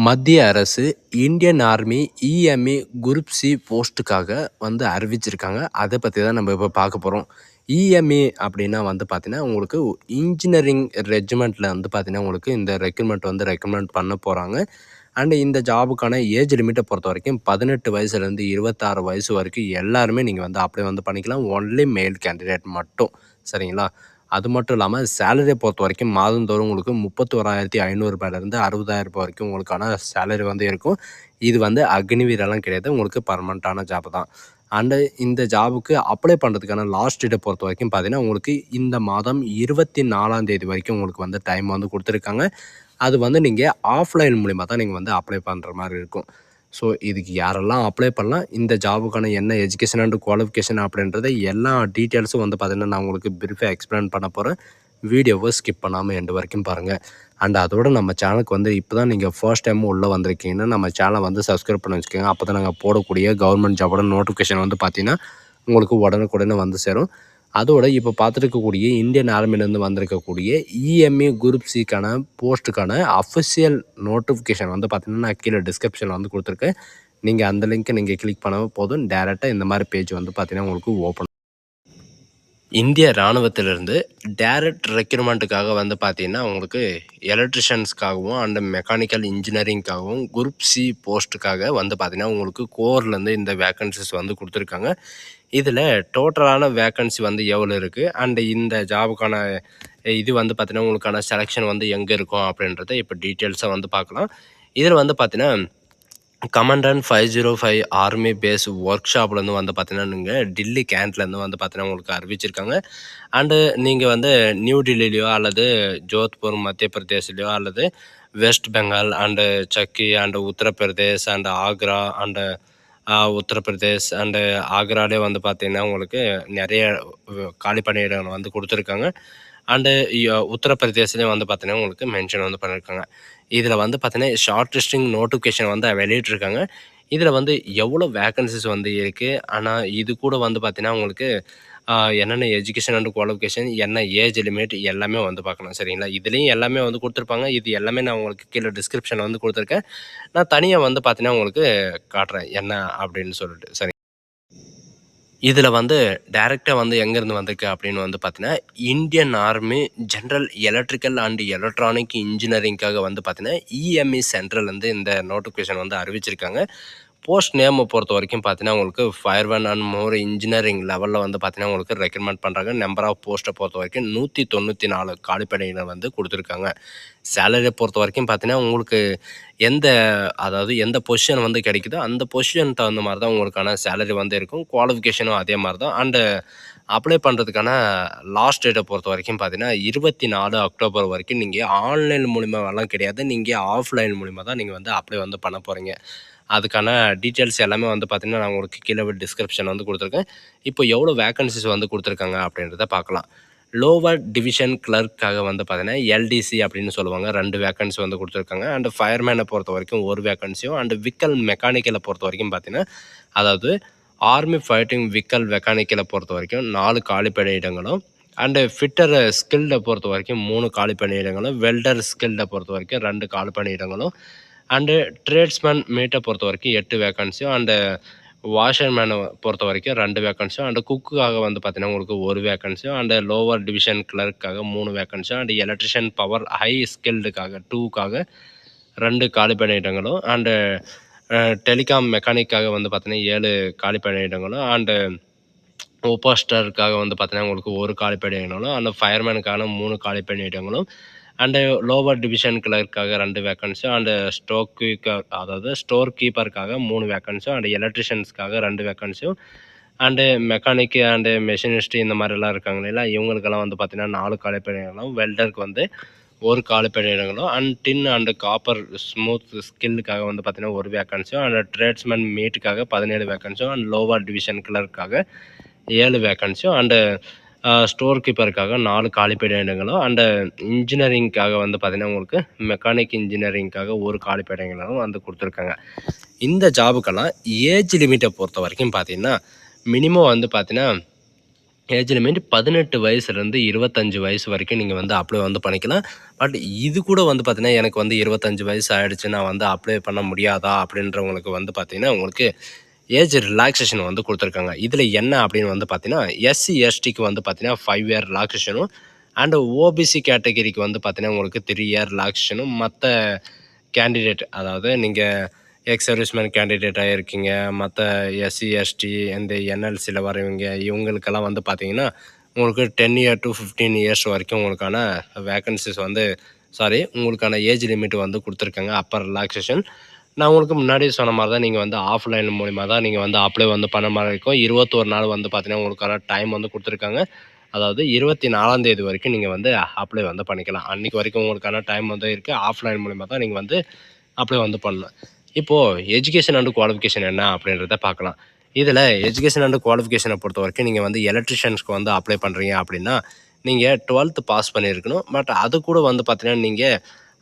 மத்திய அரசு Indian army EME group C போஸ்ட்டுக்காக அறிவிச்சிருக்காங்க. அதை பற்றி தான் நம்ம இப்போ பார்க்க போகிறோம். இஎம்இ அப்படின்னா பார்த்தீங்கன்னா உங்களுக்கு இன்ஜினியரிங் ரெஜிமெண்ட்டில் பார்த்தீங்கன்னா உங்களுக்கு இந்த ரெக்ரூட்மெண்ட் பண்ண போகிறாங்க. அண்ட் இந்த ஜாபுக்கான ஏஜ் லிமிட்டை பொறுத்த வரைக்கும் 18 வயசுலேருந்து 26 வயசு வரைக்கும் எல்லாருமே நீங்கள் அப்ளை பண்ணிக்கலாம். ஒன்லி மேல் கேண்டிடேட் மட்டும். சரிங்களா? அது மட்டும் இல்லாமல் சேலரியை பொறுத்த வரைக்கும் மாதந்தோறும் உங்களுக்கு 31,500 ரூபாயிலேருந்து 60,000 ரூபாய் வரைக்கும் உங்களுக்கான சேலரி இருக்கும். இது அக்னிவீரெல்லாம் கிடையாது. உங்களுக்கு பர்மனெண்ட்டான ஜாப் தான். அண்டு இந்த ஜாபுக்கு அப்ளை பண்ணுறதுக்கான லாஸ்ட் டேட்டை பொறுத்த வரைக்கும் பார்த்தீங்கன்னா உங்களுக்கு இந்த மாதம் 24ஆம் தேதி வரைக்கும் உங்களுக்கு டைம் கொடுத்துருக்காங்க. அது நீங்கள் ஆஃப்லைன் மூலிமா தான் நீங்கள் அப்ளை பண்ணுற மாதிரி இருக்கும். ஸோ இதுக்கு யாரெல்லாம் அப்ளை பண்ணலாம், இந்த ஜாபுக்கான என்ன எஜுகேஷன் அண்ட் குவாலிஃபிகேஷன் அப்படின்றத எல்லா டீட்டெயில்ஸும் பார்த்தீங்கன்னா நான் உங்களுக்கு பிரீஃபாக எக்ஸ்பிளைன் பண்ண போகிறேன். வீடியோவை ஸ்கிப் பண்ணாமல் எண்டு வரைக்கும் பாருங்கள். அண்ட் அதோட நம்ம சேனலுக்கு இப்போ தான் நீங்கள் ஃபர்ஸ்ட் டைம் உள்ளே வந்திருக்கீங்கன்னா நம்ம சேனலை சப்ஸ்கிரைப் பண்ணி வச்சுக்கோங்க. அப்போ தான் நாங்கள் போடக்கூடிய கவர்மெண்ட் ஜாபோட நோட்டிஃபிகேஷன் பார்த்தீங்கன்னா உங்களுக்கு உடனுக்குடனே சேரும். அதோட இப்போ பார்த்துருக்கக்கூடிய இந்தியன் ஆர்மிலேருந்து வந்திருக்கக்கூடிய இஎம்இ குரூப் சிக்கான போஸ்ட்டுக்கான அஃபிஷியல் நோட்டிஃபிகேஷன் பார்த்தீங்கன்னா நான் கீழே டிஸ்கிரிப்ஷனில் கொடுத்துருக்கேன். நீங்கள் அந்த லிங்க்கை நீங்கள் கிளிக் பண்ணாமல் போதும், டேரெக்டாக இந்த மாதிரி பேஜ் பார்த்தீங்கன்னா உங்களுக்கு ஓப்பன். இந்திய இராணுவத்திலிருந்து டைரக்ட் ரெக்ரூட்மெண்ட்டுக்காக பார்த்தீங்கன்னா உங்களுக்கு எலக்ட்ரிஷியன்ஸ்க்காகவும் அண்ட் மெக்கானிக்கல் இன்ஜினியரிங்காகவும் குரூப் சி போஸ்ட்டுக்காக பார்த்தீங்கன்னா உங்களுக்கு கோர்லேருந்து இந்த வேக்கன்சிஸ் கொடுத்துருக்காங்க. இதில் டோட்டலான வேக்கன்சி எவ்வளோ இருக்குது அண்ட் இந்த ஜாபுக்கான இது பார்த்தீங்கன்னா உங்களுக்கான செலெக்ஷன் எங்கே இருக்கும் அப்படின்றத இப்போ டீட்டெயில்ஸாக பார்க்கலாம். இதில் பார்த்தீங்கன்னா கமாண்டன்ட் 505 ஆர்மி பேஸ் ஒர்க் ஷாப்லேருந்து பார்த்தீங்கன்னா நீங்கள் டில்லி கேண்ட்லேருந்து பார்த்தீங்கன்னா உங்களுக்கு அறிவிச்சிருக்காங்க. அண்டு நீங்கள் நியூ டில்லிலையோ அல்லது ஜோத்பூர் மத்திய பிரதேஷ்லையோ அல்லது வெஸ்ட் பெங்கால் அண்டு சக்கி and Uttar Pradesh and Agra and Uttar Pradesh and ஆக்ராலே பார்த்தீங்கன்னா உங்களுக்கு நிறைய காலி பணியிடங்கள் கொடுத்துருக்காங்க. அண்டு உத்தரப்பிரதேஷ்லேயும் பார்த்தீங்கன்னா உங்களுக்கு மென்ஷன் பண்ணியிருக்காங்க. இதில் பார்த்தீங்கன்னா ஷார்ட் லிஸ்டிங் நோட்டிஃபிகேஷன் வெளியிட்டிருக்காங்க. இதில் எவ்வளோ வேக்கன்சிஸ் இருக்குது. ஆனால் இது கூட பார்த்தீங்கன்னா உங்களுக்கு என்னென்ன எஜுகேஷன் அண்ட் குவாலிஃபிகேஷன், என்ன ஏஜ் லிமிட் எல்லாமே பார்க்கலாம். சரிங்களா? இதுலேயும் எல்லாமே கொடுத்துருப்பாங்க. இது எல்லாமே நான் உங்களுக்கு கீழே டிஸ்கிரிப்ஷனில் கொடுத்துருக்கேன். நான் தனியாக பார்த்தீங்கன்னா உங்களுக்கு காட்டுறேன் என்ன அப்படின்னு சொல்லிட்டு. சரி, இதில் டைரெக்டாக எங்கேருந்து வந்திருக்கு அப்படின்னு பார்த்தீங்கன்னா Indian army general electrical and electronic இன்ஜினியரிங்காக பார்த்தீங்கன்னா இஎம்இ சென்ட்ரல்லேருந்து இந்த நோட்டிஃபிகேஷன் அறிவிச்சிருக்காங்க. போஸ்ட் நேமை பொறுத்த வரைக்கும் பார்த்தீங்கன்னா உங்களுக்கு ஃபயர்மேன் அண்ட் மோர் இன்ஜினியரிங் லெவலில் பார்த்தீங்கன்னா உங்களுக்கு ரெக்கமெண்ட் பண்ணுறாங்க. நம்பர் ஆஃப் போஸ்ட்டை பொறுத்த வரைக்கும் 194 காலிப்படையினர் கொடுத்துருக்காங்க. சேலரியை பொறுத்த வரைக்கும் பார்த்தீங்கன்னா உங்களுக்கு எந்த பொசிஷன் கிடைக்குதோ அந்த பொசிஷன் தகுந்த மாதிரி தான் உங்களுக்கான சேலரி இருக்கும். குவாலிஃபிகேஷனும் அதே மாதிரி தான். அண்டு அப்ளை பண்ணுறதுக்கான லாஸ்ட் டேட்டை பொறுத்த வரைக்கும் பார்த்தீங்கன்னா 24 அக்டோபர் வரைக்கும் நீங்கள் ஆன்லைன் மூலிமாவெல்லாம் கிடையாது, நீங்கள் ஆஃப்லைன் மூலிமா தான் நீங்கள் அப்ளை பண்ண போகிறீங்க. அதுக்கான டீட்டெயில்ஸ் எல்லாமே பார்த்தீங்கன்னா நான் உங்களுக்கு கீழே டிஸ்கிரிப்ஷன் கொடுத்துருக்கேன். இப்போ எவ்வளோ வேக்கன்சிஸ் கொடுத்துருக்காங்க அப்படின்றத பார்க்கலாம். லோவர் டிவிஷன் கிளர்க்காக பார்த்தீங்கன்னா எல்டிசி அப்படின்னு சொல்லுவாங்க, 2 வேக்கன்சி கொடுத்துருக்காங்க. அண்ட் ஃபயர்மேனை பொறுத்த வரைக்கும் 1 வேக்கன்சியும் அண்டு விக்கல் மெக்கானிக்கலை பொறுத்த வரைக்கும் பார்த்தீங்கன்னா அதாவது ஆர்மி ஃபைட்டிங் விக்கல் மெக்கானிக்கலை பொறுத்த வரைக்கும் 4 காலி பணியிடங்களும் அண்டு ஃபிட்டர் ஸ்கில்டை பொறுத்த வரைக்கும் 3 காலி பணியிடங்களும் வெல்டர் ஸ்கில்டை பொறுத்த வரைக்கும் 2 காலி பணியிடங்களும் அண்டு ட்ரேட்ஸ்மேன் மீட்டை பொறுத்த வரைக்கும் 8 வேக்கன்சியும் அண்டு வாஷர்மேனை பொறுத்த வரைக்கும் 2 வேக்கன்சியும் அண்டு குக்குக்காக பார்த்தீங்கன்னா உங்களுக்கு 1 வேக்கன்சியும் அண்டு லோவர் டிவிஷன் கிளர்க்காக 3 வேக்கன்சியும் அண்டு எலக்ட்ரிஷியன் பவர் ஹை ஸ்கில்டுக்காக 2க்காக 2 காலி பணியிடங்களும் அண்டு டெலிகாம் மெக்கானிக்காக பார்த்தீங்கன்னா 7 காலி பணியிடங்களும் அண்டு ஓப்போஸ்டருக்காக பார்த்தீங்கன்னா உங்களுக்கு 1 காலி பணியிடங்களும் அண்டு ஃபயர்மேனுக்கான 3 காலி பணியிடங்களும் அண்டு லோவர் டிவிஷன் கிளர்க்காக 2 வேக்கன்சியும் அண்டு ஸ்டோர் கீப்பருக்காக 3 வேக்கன்சியும் அண்டு எலக்ட்ரிஷியன்ஸ்க்காக 2 வேக்கன்சியும் அண்டு மெக்கானிக்கு அண்டு மெஷினிஸ்ட்டு இந்த மாதிரிலாம் இருக்காங்க இல்லைங்களா, இவங்களுக்கெல்லாம் பார்த்தீங்கன்னா 4 காலி பணியிடங்களும் வெல்டருக்கு 1 காலி பணியிடங்களும் and tin and copper smooth ஸ்கில்லுக்காக பார்த்தீங்கன்னா 1 வேக்கன்சியும் அண்ட் ட்ரேட்ஸ்மேன் மீட்டுக்காக 17 வேக்கன்சியும் அண்ட் லோவர் டிவிஷன் கிளர்க்காக 7 வேக்கன்சியும் அண்டு ஸ்டோர் கீப்பருக்காக 4 காலி பணியிடங்களும் அண்டு இன்ஜினியரிங்காக பார்த்தீங்கன்னா உங்களுக்கு மெக்கானிக் இன்ஜினியரிங்காக 1 காலி பணியிடங்களும் கொடுத்துருக்காங்க. இந்த ஜாபுக்கெல்லாம் ஏஜ் லிமிட்டை பொறுத்த வரைக்கும் பார்த்தீங்கன்னா மினிமம் பார்த்தீங்கன்னா ஏஜ் லிமிட் 18 வயசுலேருந்து 25 வயசு வரைக்கும் நீங்கள் வந்து அப்ளை வந்து பண்ணிக்கலாம். பட் இது கூட வந்து பார்த்தீங்கன்னா, எனக்கு வந்து 25 வயசு ஆயிடுச்சு, நான் வந்து அப்ளை பண்ண முடியாதா? அப்படின்றவங்களுக்கு வந்து பார்த்தீங்கன்னா, உங்களுக்கு ஏஜ் ரிலாக்சேஷன் வந்து குடுத்துருக்காங்க. இதில என்ன அப்படின்னு வந்து பார்த்தீங்கன்னா, எஸ்சி, எஸ்டிக்கு வந்து பார்த்தீங்கன்னா 5 இயர் ரிலாக்சேஷனும் அண்ட் ஓபிசி கேட்டகரிக்கு வந்து பார்த்தீங்கன்னா, உங்களுக்கு 3 இயர் ரிலாக்சேஷனும் மத்த கேண்டிடேட் அதாவது நீங்க எக்ஸ் சர்வீஸ்மேன் கேண்டிடேட்டா இருக்கீங்க. மத்த எஸ்சி, எஸ்டி இந்த என்எல்சில வரவங்க இவங்களுக்கெல்லாம் வந்து பார்த்தீங்கன்னா, உங்களுக்கு 10 இயர் டூ 15 இயர்ஸ் வரைக்கும் உங்களுக்கான வேக்கன்ஸிஸ் வந்து உங்களுக்கான ஏஜ் லிமிட் வந்து குடுத்துருக்காங்க. அப்பர் ரிலாக்சேஷன். நான் உங்களுக்கு முன்னாடி சொன்ன மாரி தான் நீங்க வந்து ஆஃப்லைன் மூலியமா தான் நீங்க வந்து அப்ளை வந்து பண்ண மாரி இருக்கும். 21 நாள் வந்து பார்த்தீங்கன்னா, உங்களுக்கான டைம் வந்து குடுத்துருக்காங்க. அதாவது 24ஆம் தேதி வரைக்கும் நீங்க வந்து அப்ளை வந்து பண்ணிக்கலாம். அன்னைக்கு வரைக்கும் உங்களுக்கான டைம் வந்து இருக்கு. ஆஃப்லைன் மூலியமா தான் நீங்க வந்து அப்ளை வந்து பண்ணணும். இப்போ எஜுகேஷன் அண்ட் குவாலிஃபிகேஷன் என்ன அப்படின்றத பார்க்கலாம். இதில எஜுகேஷன் அண்ட் குவாலிஃபிகேஷன பொறுத்தவரைக்கும் நீங்க வந்து எலக்ட்ரிஷியன்ஸ்க்கு வந்து அப்ளை பண்றீங்க அப்படின்னா, நீங்க 12த் பாஸ் பண்ணியிருக்கணும். பட் அது கூட வந்து பார்த்தீங்கன்னா, நீங்க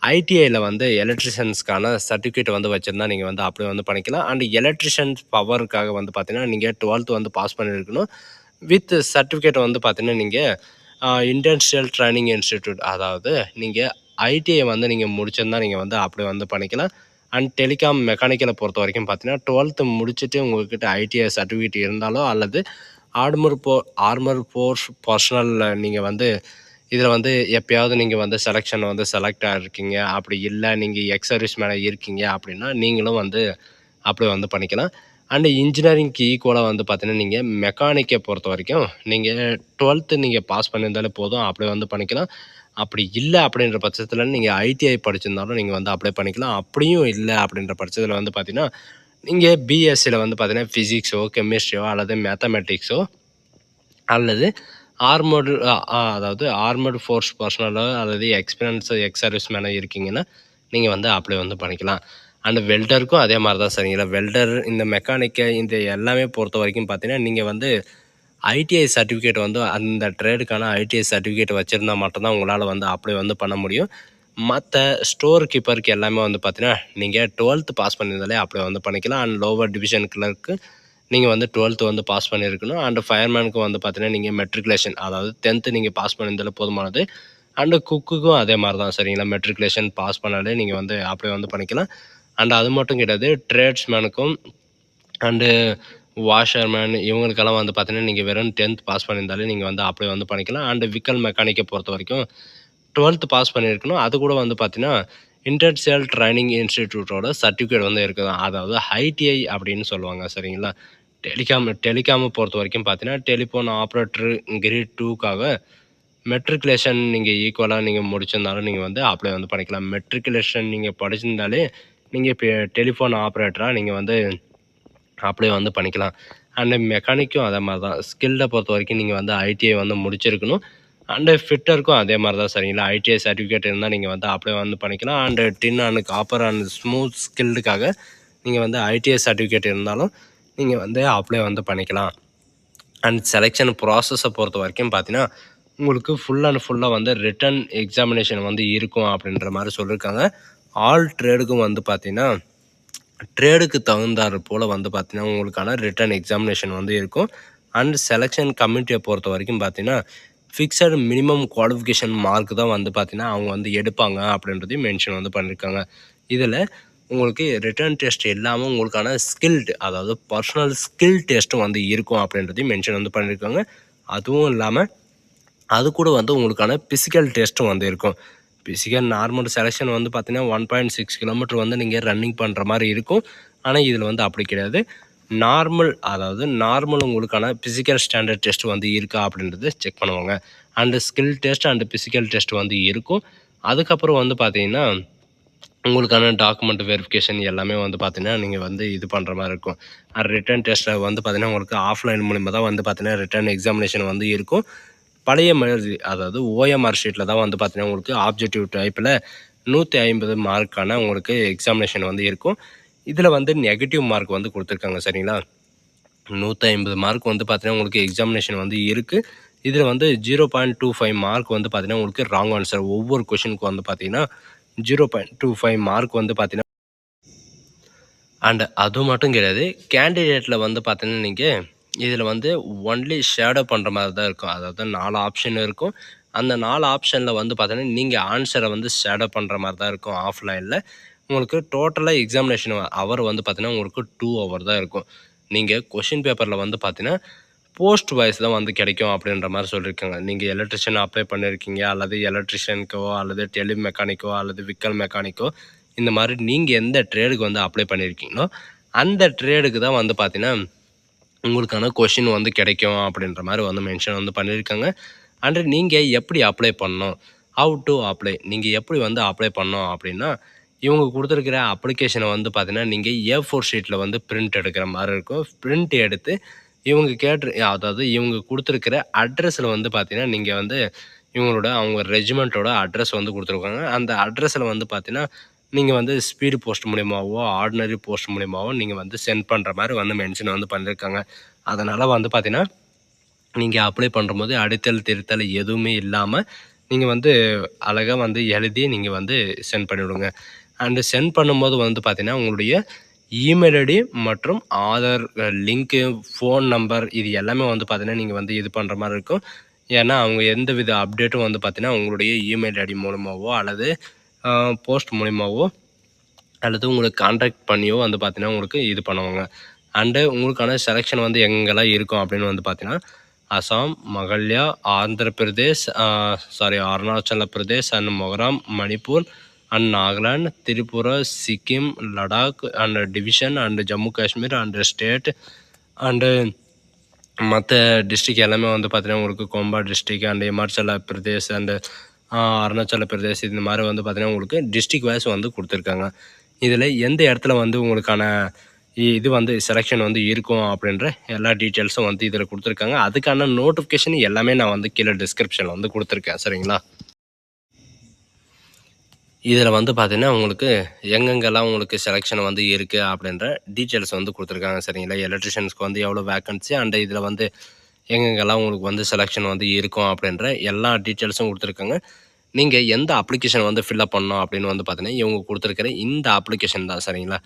ஐடிஐல வந்து எலக்ட்ரிஷியன்ஸ்க்கான சர்டிஃபிகேட் வந்து வச்சிருந்தா நீங்க வந்து அப்ளை வந்து பண்ணிக்கலாம். அண்ட் எலக்ட்ரிஷியன்ஸ் பவருக்காக வந்து பார்த்தீங்கன்னா, நீங்க 12த் வந்து பாஸ் பண்ணியிருக்கணும். வித் சர்டிஃபிகேட் வந்து பார்த்தீங்கன்னா, நீங்க இண்டஸ்ட்ரியல் ட்ரெய்னிங் இன்ஸ்டிடியூட் அதாவது நீங்க ஐடிஐ வந்து நீங்க முடிச்சிருந்தா நீங்க வந்து அப்ளை வந்து பண்ணிக்கலாம். அண்ட் டெலிகாம் மெக்கானிக்கல பொறுத்தவரைக்கும் பார்த்தீங்கன்னா, 12த் முடிச்சுட்டு உங்ககிட்ட ஐடிஐ சர்டிஃபிகேட் இருந்தாலோ அல்லது ஆர்மர் ஃபோர்ஸ் பர்சனல்ல நீங்க வந்து இதில வந்து எப்பயாவது நீங்க வந்து செலக்ஷன் வந்து செலக்ட் ஆயிருக்கீங்க. அப்படி இல்ல நீங்க எக்ஸ் சர்வீஸ் மேனா இருக்கீங்க அப்படின்னா, நீங்களும் வந்து அப்ளை வந்து பண்ணிக்கலாம். அண்ட் இன்ஜினியரிங்க்கு ஈக்குவலா வந்து பார்த்தீங்கன்னா, நீங்க மெக்கானிக்க பொறுத்தவரைக்கும் நீங்க 12த் நீங்க பாஸ் பண்ணியிருந்தாலே போதும். அப்ளை வந்து பண்ணிக்கலாம். அப்படி இல்ல அப்படின்ற பட்சத்தில நீங்க ஐடிஐ படிச்சிருந்தாலும் நீங்க வந்து அப்ளை பண்ணிக்கலாம். அப்படியும் இல்ல அப்படின்ற பட்சத்தில வந்து பார்த்தீங்கன்னா, நீங்க பிஎஸ்சில வந்து பார்த்தீங்கன்னா, பிசிக்ஸோ, கெமிஸ்ட்ரியோ அல்லது மேத்தமேட்டிக்ஸோ அல்லது ஆர்மர்டு அதாவது ஆர்மர்டு ஃபோர்ஸ் பர்சனலோ அல்லது எக்ஸ் சர்வீஸ் மேனா இருக்கீங்கன்னா, நீங்க வந்து அப்ளை வந்து பண்ணிக்கலாம். அண்ட் வெல்டருக்கும் அதே மாரி தான் சரிங்களா. வெல்டர் இந்த மெக்கானிக்க இந்த எல்லாமே பொறுத்தவரைக்கும் பார்த்தீங்கன்னா, நீங்க வந்து ஐடிஐ சர்டிஃபிகேட் வந்து அந்த ட்ரேடுக்கான ஐடிஐ சர்டிஃபிகேட் வச்சிருந்தா மட்டும் தான் உங்களால வந்து அப்ளை வந்து பண்ண முடியும். மத்த ஸ்டோர் கீப்பருக்கு எல்லாமே வந்து பார்த்தீங்கன்னா, நீங்க 12த் பாஸ் பண்ணியிருந்தாலே அப்ளை வந்து பண்ணிக்கலாம். அண்ட் லோவர் டிவிஷன் கிளர்க்கு நீங்க வந்து 12த் வந்து பாஸ் பண்ணியிருக்கணும். அண்ட் ஃபயர்மேனுக்கு வந்து பார்த்தீங்கன்னா, நீங்க மெட்ரிகுலேஷன் அதாவது 10த் நீங்க பாஸ் பண்ணியிருந்தாலே போதுமானது. அண்ட் குக்குக்கும் அதே மாரி தான் சரிங்களா. மெட்ரிகுலேஷன் பாஸ் பண்ணாலே நீங்க வந்து அப்ளை வந்து பண்ணிக்கலாம். அண்ட் அது மட்டும் கிடையாது. ட்ரேட்ஸ்மேனுக்கும் அண்டு வாஷர்மேன் இவங்களுக்கெல்லாம் வந்து பார்த்தீங்கன்னா, நீங்க வெறும் 10த் பாஸ் பண்ணியிருந்தாலே நீங்க வந்து அப்ளை வந்து பண்ணிக்கலாம். அண்ட் வெஹிக்கிள் மெக்கானிக்க பொறுத்தவரைக்கும் 12த் பாஸ் பண்ணியிருக்கணும். அது கூட வந்து பார்த்தீங்கன்னா, இண்டஸ்ட்ரியல் ட்ரெய்னிங் இன்ஸ்டிடியூட்டோட சர்டிஃபிகேட் வந்து இருக்குதாம். அதாவது ஐடிஐ அப்படின்னு சொல்லுவாங்க சரிங்களா. டெலிகாம பொறுத்தவரைக்கும் பார்த்தீங்கன்னா, டெலிஃபோன் ஆப்பரேட்டர் கிரேட் 2க்காக மெட்ரிகுலேஷன் நீங்க ஈக்குவலா நீங்க முடிச்சிருந்தாலும் நீங்க வந்து அப்ளை வந்து பண்ணிக்கலாம். மெட்ரிகுலேஷன் நீங்க படிச்சிருந்தாலே, நீங்க இப்ப டெலிஃபோன் ஆப்பரேட்டரா நீங்க வந்து அப்ளை வந்து பண்ணிக்கலாம். அண்ட் மெக்கானிக்கும் அதே மாரி தான். ஸ்கில்ட பொறுத்தவரைக்கும் நீங்க வந்து ஐடிஐ வந்து முடிச்சிருக்கணும். அண்ட் ஃபிட்டருக்கும் அதே மாரி தான் சரிங்களா. ஐடிஐ சர்டிஃபிகேட் இருந்தா நீங்க வந்து அப்ளை வந்து பண்ணிக்கலாம். And tin and copper and smooth ஸ்கில்டுக்காக நீங்க வந்து ஐடிஐ சர்டிஃபிகேட் இருந்தாலும் நீங்க வந்து அப்ளை வந்து பண்ணிக்கலாம். அண்ட் செலக்ஷன் ப்ராசஸ பொறுத்தவரைக்கும் பார்த்தீங்கன்னா, உங்களுக்கு ஃபுல் அண்ட் ஃபுல்லா வந்து ரிட்டன் எக்ஸாமினேஷன் வந்து இருக்கும் அப்படின்ற மாரி சொல்லியிருக்காங்க. ஆல் ட்ரேடுக்கும் வந்து பார்த்தீங்கன்னா, ட்ரேடுக்கு தகுந்தாற் போல வந்து பார்த்தீங்கன்னா, உங்களுக்கான ரிட்டன் எக்ஸாமினேஷன் வந்து இருக்கும். அண்ட் செலக்ஷன் கமிட்டிய பொறுத்தவரைக்கும் பார்த்தீங்கன்னா, ஃபிக்ஸட் மினிமம் குவாலிஃபிகேஷன் மார்க் தான் வந்து பார்த்தீங்கன்னா, அவங்க வந்து எடுப்பாங்க அப்படின்றதையும் மென்ஷன் வந்து பண்ணியிருக்காங்க. இதில உங்களுக்கு ரிட்டன் டெஸ்ட் இல்லாம உங்களுக்கான அதாவது பர்சனல் ஸ்கில் டெஸ்ட்டும் வந்து இருக்கும் அப்படின்றதையும் மென்ஷன் வந்து பண்ணியிருக்காங்க. அதுவும் இல்லாம, அது கூட வந்து உங்களுக்கான பிசிக்கல் டெஸ்ட்டும் வந்து இருக்கும். பிசிக்கல் நார்மல் செலக்ஷன் வந்து பார்த்தீங்கன்னா, 1.6 கிலோமீட்டர் வந்து நீங்க ரன்னிங் பண்ற மாரி இருக்கும். ஆனா, இதில வந்து அப்படி கிடையாது. நார்மல் உங்களுக்கான பிசிக்கல் ஸ்டாண்டர்ட் டெஸ்ட் வந்து இருக்கா அப்படின்றத செக் பண்ணுவாங்க. And skill test and physical test வந்து இருக்கும். அதுக்கப்புறம் வந்து பார்த்தீங்கன்னா, உங்களுக்கான டாக்குமெண்ட் வெரிஃபிகேஷன் எல்லாமே வந்து பார்த்தீங்கன்னா, நீங்க வந்து இது பண்ற மாரி இருக்கும். ரிட்டன் டெஸ்ட்ல வந்து பார்த்தீங்கன்னா, உங்களுக்கு ஆஃப்லைன் மூலியமா தான் வந்து பார்த்தீங்கன்னா, ரிட்டன் எக்ஸாமினேஷன் வந்து இருக்கும். பழைய மாதிரி அதாவது ஓஎம்ஆர் ஷீட்ல தான் வந்து பார்த்தீங்கன்னா, உங்களுக்கு ஆப்ஜெக்டிவ் டைப்ல 150 மார்க்கான உங்களுக்கு எக்ஸாமினேஷன் வந்து இருக்கும். இதில வந்து நெகட்டிவ் மார்க் வந்து குடுத்துருக்காங்க சரிங்களா. 150 மார்க் வந்து பார்த்தீங்கன்னா, உங்களுக்கு எக்ஸாமினேஷன் வந்து இருக்கு. இதில வந்து 0.25 மார்க் வந்து பார்த்தீங்கன்னா, உங்களுக்கு ராங் ஆன்சர் ஒவ்வொரு கொஸ்டினுக்கும் வந்து பார்த்தீங்கன்னா, 0.25 மார்க் வந்து பார்த்தீங்கன்னா அண்ட் அது மட்டும் கிடையாது. கேண்டிடேட்ல வந்து பார்த்தீங்கன்னா, நீங்க இதில வந்து ஒன்லி ஷேடோ பண்ணுற மாரி தான் இருக்கும். அதாவது 4 ஆப்ஷன் இருக்கும். அந்த 4 ஆப்ஷன்ல வந்து பார்த்தீங்கன்னா, நீங்க ஆன்ஸர வந்து ஷேடோ பண்ற மாரி தான் இருக்கும் ஆஃப்லைன்ல. உங்களுக்கு டோட்டலா எக்ஸாமினேஷன் ஹவர் வந்து பார்த்தீங்கன்னா, உங்களுக்கு 2 ஹவர் தான் இருக்கும். நீங்க கொஸ்டின் பேப்பர்ல வந்து பார்த்தீங்கன்னா, போஸ்ட் வைஸ் தான் வந்து கிடைக்கும் அப்படின்ற மாரி சொல்லியிருக்காங்க. நீங்க எலக்ட்ரிஷியன் அப்ளை பண்ணியிருக்கீங்க, அல்லது எலக்ட்ரிஷியனுக்கோ, அல்லது டெலி மெக்கானிக்கோ, அல்லது விக்கல் மெக்கானிக்கோ, இந்த மாரி நீங்க எந்த ட்ரேடுக்கு வந்து அப்ளை பண்ணியிருக்கீங்களோ, அந்த ட்ரேடுக்கு தான் வந்து பார்த்தீங்கன்னா உங்களுக்கான கொஷின் வந்து கிடைக்கும் அப்படின்ற மாரி வந்து மென்ஷன் வந்து பண்ணியிருக்காங்க. அண்ட் நீங்க எப்படி அப்ளை பண்ணணும்? How to apply? நீங்க எப்படி வந்து அப்ளை பண்ணணும் அப்படின்னா, இவங்க குடுத்துருக்கிற அப்ளிகேஷன வந்து பார்த்தீங்கன்னா, நீங்க A4 ஷீட்ல வந்து பிரிண்ட் எடுக்கிற மாரி இருக்கும். பிரிண்ட் எடுத்து இவங்க அதாவது இவங்க குடுத்துருக்கிற அட்ரஸ்ல வந்து பார்த்தீங்கன்னா, நீங்க வந்து அவங்க ரெஜிமென்ட்டோட அட்ரஸ் வந்து குடுத்துருக்காங்க. அந்த அட்ரஸ்ல வந்து பார்த்தீங்கன்னா, நீங்க வந்து ஸ்பீடு போஸ்ட் மூலியமாவோ, ஆர்டினரி போஸ்ட் மூலியமாவோ நீங்க வந்து சென்ட் பண்ற மாரி வந்து மென்ஷன் வந்து பண்ணியிருக்காங்க. அதனால வந்து பார்த்தீங்கன்னா, நீங்க அப்ளை பண்ணும்போது அடித்தல், திருத்தல் எதுவுமே இல்லாம, நீங்க வந்து அழகா வந்து எழுதி நீங்க வந்து சென்ட் பண்ணிவிடுங்க. அண்ட் சென்ட் பண்ணும்போது வந்து பார்த்தீங்கன்னா, உங்களுடைய இமெயில் ஐடி மற்றும் ஆதார் லிங்க்கு, ஃபோன் நம்பர் இது எல்லாமே வந்து பார்த்தீங்கன்னா, நீங்க வந்து இது பண்ற மாரி இருக்கும். ஏன்னா, அவங்க எந்தவித அப்டேட்டும் வந்து பார்த்தீங்கன்னா, உங்களுடைய இமெயில் ஐடி மூலமாவோ அல்லது போஸ்ட் மூலியமாவோ அல்லது உங்களுக்கு கான்டாக்ட் பண்ணியோ வந்து பார்த்தீங்கன்னா, உங்களுக்கு இது பண்ணுவாங்க. அண்டு உங்களுக்கான செலக்ஷன் வந்து எங்கெல்லாம் இருக்கும் அப்படின்னு வந்து பார்த்தீங்கன்னா, Assam, Meghalaya, Andhra Pradesh, Arunachal Pradesh and Mizoram, Manipur and Nagaland, Tripura, Sikkim, Ladakh and division and Jammu Kashmir and state and மத்த டிஸ்ட்ரிக்ட் எல்லாமே வந்து பார்த்தீங்கன்னா, உங்களுக்கு கோம்பா district and Himachal Pradesh and Arunachal Pradesh இந்த மாரி வந்து பார்த்தீங்கன்னா, உங்களுக்கு டிஸ்ட்ரிக்ட் வைஸ் வந்து குடுத்துருக்காங்க. இதில எந்த இடத்துல வந்து உங்களுக்கான இது வந்து செலக்ஷன் வந்து இருக்கும் அப்படின்ற எல்லா டீட்டெயில்ஸும் வந்து இதில குடுத்துருக்காங்க. அதுக்கான நோட்டிஃபிகேஷன் எல்லாமே நான் வந்து கீழ டிஸ்கிரிப்ஷன்ல வந்து குடுத்துருக்கேன். சரிங்களா? இதில வந்து பார்த்தீங்கன்னா, உங்களுக்கு எங்கெங்கெல்லாம் உங்களுக்கு செலக்ஷன் வந்து இருக்கு அப்படின்ற டீட்டெயில்ஸ் வந்து குடுத்துருக்காங்க. சரிங்களா? எலக்ட்ரிஷியன்ஸ்க்கு வந்து எவ்வளோ வேக்கன்சி அண்ட் இதில வந்து எங்கெங்கெல்லாம் உங்களுக்கு வந்து செலக்ஷன் வந்து இருக்கும் அப்படின்ற எல்லா டீட்டெயில்ஸும் குடுத்துருக்காங்க. நீங்க எந்த அப்ளிகேஷன் வந்து ஃபில் அப் பண்ணணும் அப்படின்னு வந்து பார்த்தீங்கன்னா, இவங்க குடுத்துருக்கிற இந்த அப்ளிகேஷன் தான். சரிங்களா?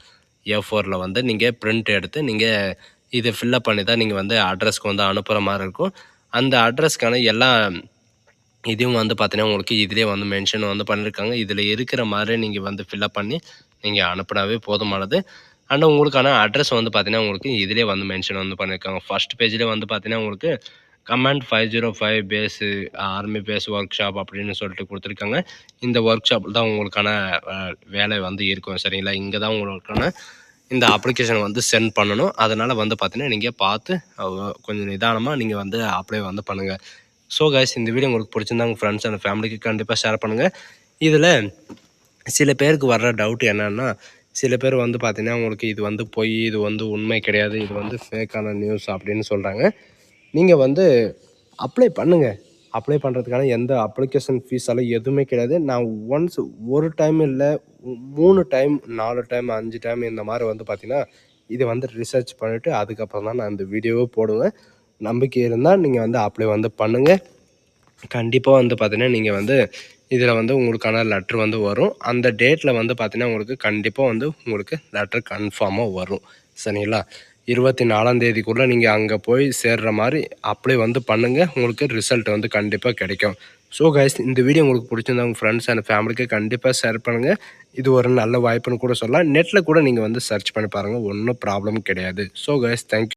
A4ல வந்து நீங்க பிரிண்ட் எடுத்து நீங்க இத ஃபில் அப் பண்ணி தான் நீங்க வந்து அட்ரஸ்க்கு வந்து அனுப்புற மாரி இருக்கும். அந்த அட்ரஸ்க்கான எல்லா இதையும் வந்து பார்த்தீங்கன்னா, உங்களுக்கு இதிலேயே வந்து மென்ஷன் வந்து பண்ணியிருக்காங்க. இதில இருக்கிற மாரி நீங்க வந்து ஃபில் அப் பண்ணி நீங்க அனுப்புனாவே போதுமானது. அண்ட் உங்களுக்கான அட்ரஸ் வந்து பார்த்தீங்கன்னா, உங்களுக்கு இதிலேயே வந்து மென்ஷன் வந்து பண்ணியிருக்காங்க. ஃபர்ஸ்ட் பேஜ்லேயே வந்து பார்த்தீங்கன்னா, உங்களுக்கு command 505 base army base workshop அப்படின்னு சொல்லிட்டு குடுத்துருக்காங்க. இந்த ஒர்க் ஷாப்ல தான் உங்களுக்கான அ வேலை வந்து இருக்கும். சரிங்களா? இங்க தான் உங்களுக்கான இந்த அப்ளிகேஷன் வந்து சென்ட் பண்ணணும். அதனால வந்து பார்த்தீங்கன்னா, நீங்க பார்த்து கொஞ்சம் நிதானமா நீங்க வந்து அப்ளை வந்து பண்ணுங்க. ஸோ கைஸ் இந்த வீடியோ உங்களுக்கு பிடிச்சிருந்தா உங்க ஃப்ரெண்ட்ஸ் அண்ட் ஃபேமிலிக்கு கண்டிப்பா ஷேர் பண்ணுங்க. இதில சில பேருக்கு வர்ற டவுட் என்னன்னா, சில பேர் வந்து பார்த்தீங்கன்னா, உங்களுக்கு இது வந்து பொய், இது வந்து உண்மை கிடையாது, இது வந்து ஃபேக்கான நியூஸ் அப்படின்னு சொல்றாங்க. நீங்க வந்து அப்ளை பண்ணுங்க. அப்ளை பண்ணுறதுக்கான எந்த அப்ளிகேஷன் ஃபீஸ் எல்லாம் எதுவுமே கிடையாது. நான் ஒன்ஸ் 1 டைம் இல்ல 3 டைம், 4 டைம், 5 டைம் இந்த மாரி வந்து பார்த்தீங்கன்னா, இத வந்து ரிசர்ச் பண்ணிட்டு அதுக்கப்புறம் தான் நான் இந்த வீடியோவே போடுவேன். நம்பிக்கை இருந்தா நீங்க வந்து அப்ளை வந்து பண்ணுங்க. கண்டிப்பா வந்து பார்த்தீங்கன்னா, நீங்க வந்து இதில வந்து உங்களுக்கான லெட்டர் வந்து வரும். அந்த டேட்ல வந்து பார்த்தீங்கன்னா, உங்களுக்கு கண்டிப்பா வந்து உங்களுக்கு லெட்டர் கன்ஃபார்மா வரும். சரிங்களா? 24ஆம் தேதிக்குள்ள நீங்க அங்க போய் சேர்ற மாரி அப்ளை வந்து பண்ணுங்க. உங்களுக்கு ரிசல்ட் வந்து கண்டிப்பா கிடைக்கும். ஸோ கைஸ் இந்த வீடியோ உங்களுக்கு பிடிச்சிருந்தா உங்க ஃப்ரெண்ட்ஸ் அண்ட் ஃபேமிலிக்கு கண்டிப்பா ஷேர் பண்ணுங்க. இது ஒரு நல்ல வாய்ப்புன்னு கூட சொல்லலாம். நெட்ல கூட நீங்க வந்து சர்ச் பண்ணி பாருங்க. ஒண்ணும் ப்ராப்ளம் கிடையாது. So guys thank you.